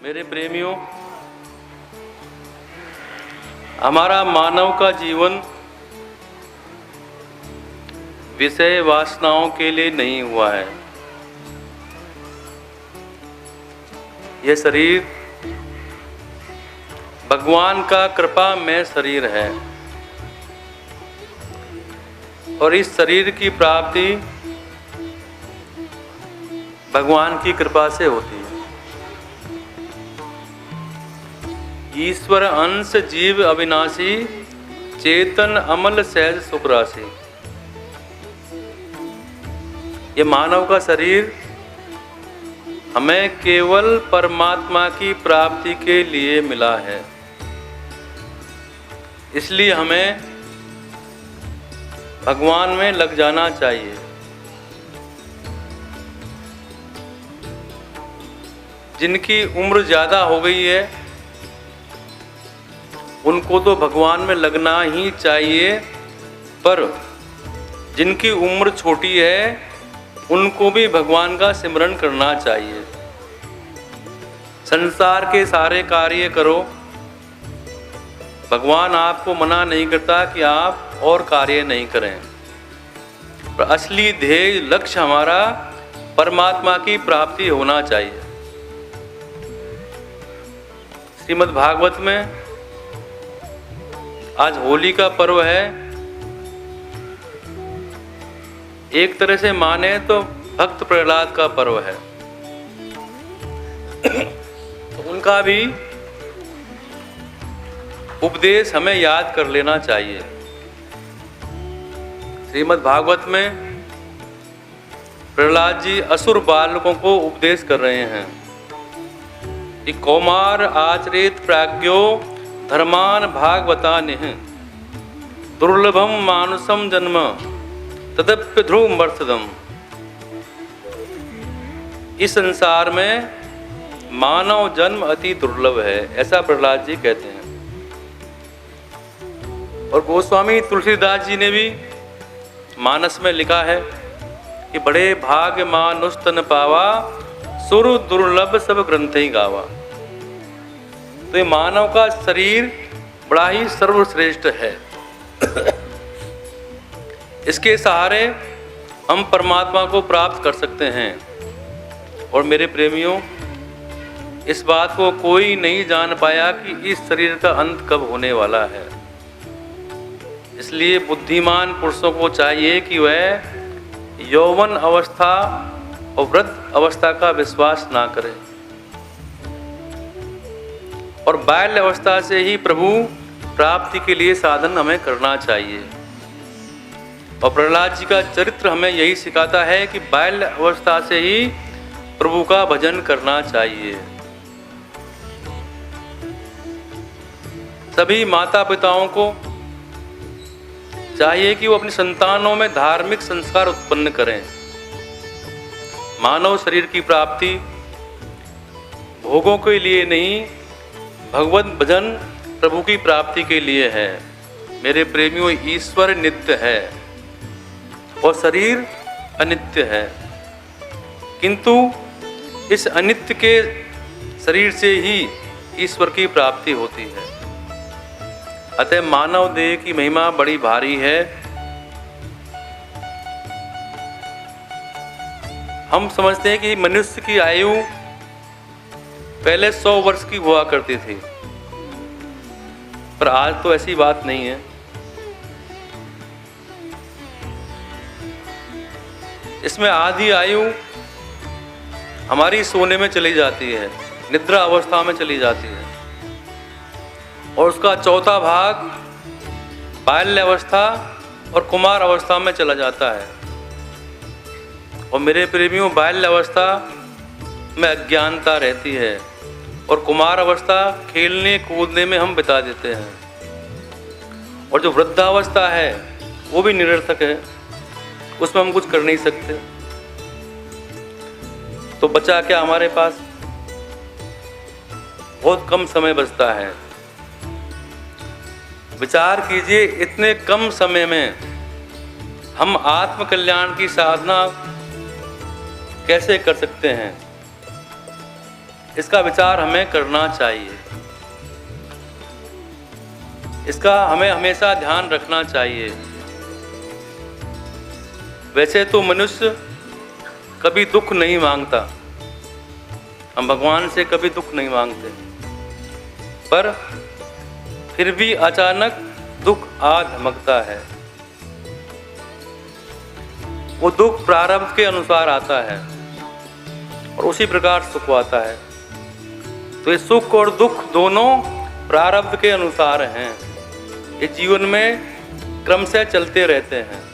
मेरे प्रेमियों, हमारा मानव का जीवन विषय वासनाओं के लिए नहीं हुआ है। यह शरीर भगवान का कृपामय शरीर है और इस शरीर की प्राप्ति भगवान की कृपा से होती है। ईश्वर अंश जीव अविनाशी, चेतन अमल सहज सुख राशि। ये मानव का शरीर हमें केवल परमात्मा की प्राप्ति के लिए मिला है, इसलिए हमें भगवान में लग जाना चाहिए। जिनकी उम्र ज़्यादा हो गई है उनको तो भगवान में लगना ही चाहिए, पर जिनकी उम्र छोटी है उनको भी भगवान का सिमरन करना चाहिए। संसार के सारे कार्य करो, भगवान आपको मना नहीं करता कि आप और कार्य नहीं करें, पर असली ध्येय लक्ष्य हमारा परमात्मा की प्राप्ति होना चाहिए। श्रीमद् भागवत में आज होली का पर्व है। एक तरह से माने तो भक्त प्रहलाद का पर्व है। तो उनका भी उपदेश हमें याद कर लेना चाहिए। श्रीमद् भागवत में प्रहलाद जी असुर बालकों को उपदेश कर रहे हैं कि कौमार आचरेत प्राज्ञो धर्मान भागवतानिह दुर्लभम मानुषम जन्म तदप्य ध्रुवमर्थदम। इस संसार में मानव जन्म अति दुर्लभ है, ऐसा प्रहलाद जी कहते हैं। और गोस्वामी तुलसीदास जी ने भी मानस में लिखा है कि बड़े भाग्य मानुष तन पावा, सुर दुर्लभ सब ग्रंथ ही गावा। तो ये मानव का शरीर बड़ा ही सर्वश्रेष्ठ है। इसके सहारे हम परमात्मा को प्राप्त कर सकते हैं। और मेरे प्रेमियों, इस बात को कोई नहीं जान पाया कि इस शरीर का अंत कब होने वाला है। इसलिए बुद्धिमान पुरुषों को चाहिए कि वह यौवन अवस्था और वृद्ध अवस्था का विश्वास ना करें और बाल्य अवस्था से ही प्रभु प्राप्ति के लिए साधन हमें करना चाहिए। और प्रहलाद जी का चरित्र हमें यही सिखाता है कि बाल्य अवस्था से ही प्रभु का भजन करना चाहिए। सभी माता पिताओं को चाहिए कि वो अपनी संतानों में धार्मिक संस्कार उत्पन्न करें। मानव शरीर की प्राप्ति भोगों के लिए नहीं, भगवत भजन प्रभु की प्राप्ति के लिए है। मेरे प्रेमियों, ईश्वर नित्य है और शरीर अनित्य है, किंतु इस अनित्य के शरीर से ही ईश्वर की प्राप्ति होती है। अतः मानव देह की महिमा बड़ी भारी है। हम समझते हैं कि मनुष्य की आयु पहले 100 वर्ष की हुआ करती थी, पर आज तो ऐसी बात नहीं है। इसमें आधी आयु हमारी सोने में चली जाती है, निद्रा अवस्था में चली जाती है, और उसका चौथा भाग बाल्य अवस्था और कुमार अवस्था में चला जाता है। और मेरे प्रेमियों, बाल्य अवस्था में अज्ञानता रहती है और कुमार अवस्था खेलने कूदने में हम बिता देते हैं। और जो वृद्धावस्था है वो भी निरर्थक है, उसमें हम कुछ कर नहीं सकते। तो बचा क्या हमारे पास? बहुत कम समय बचता है। विचार कीजिए, इतने कम समय में हम आत्म कल्याण की साधना कैसे कर सकते हैं। इसका विचार हमें करना चाहिए। इसका हमें हमेशा ध्यान रखना चाहिए। वैसे तो मनुष्य कभी दुख नहीं मांगता, हम भगवान से कभी दुख नहीं मांगते, पर फिर भी अचानक दुख आ धमकता है। वो दुख प्रारब्ध के अनुसार आता है और उसी प्रकार सुख आता है। तो ये सुख और दुख दोनों प्रारब्ध के अनुसार हैं, ये जीवन में क्रम से चलते रहते हैं।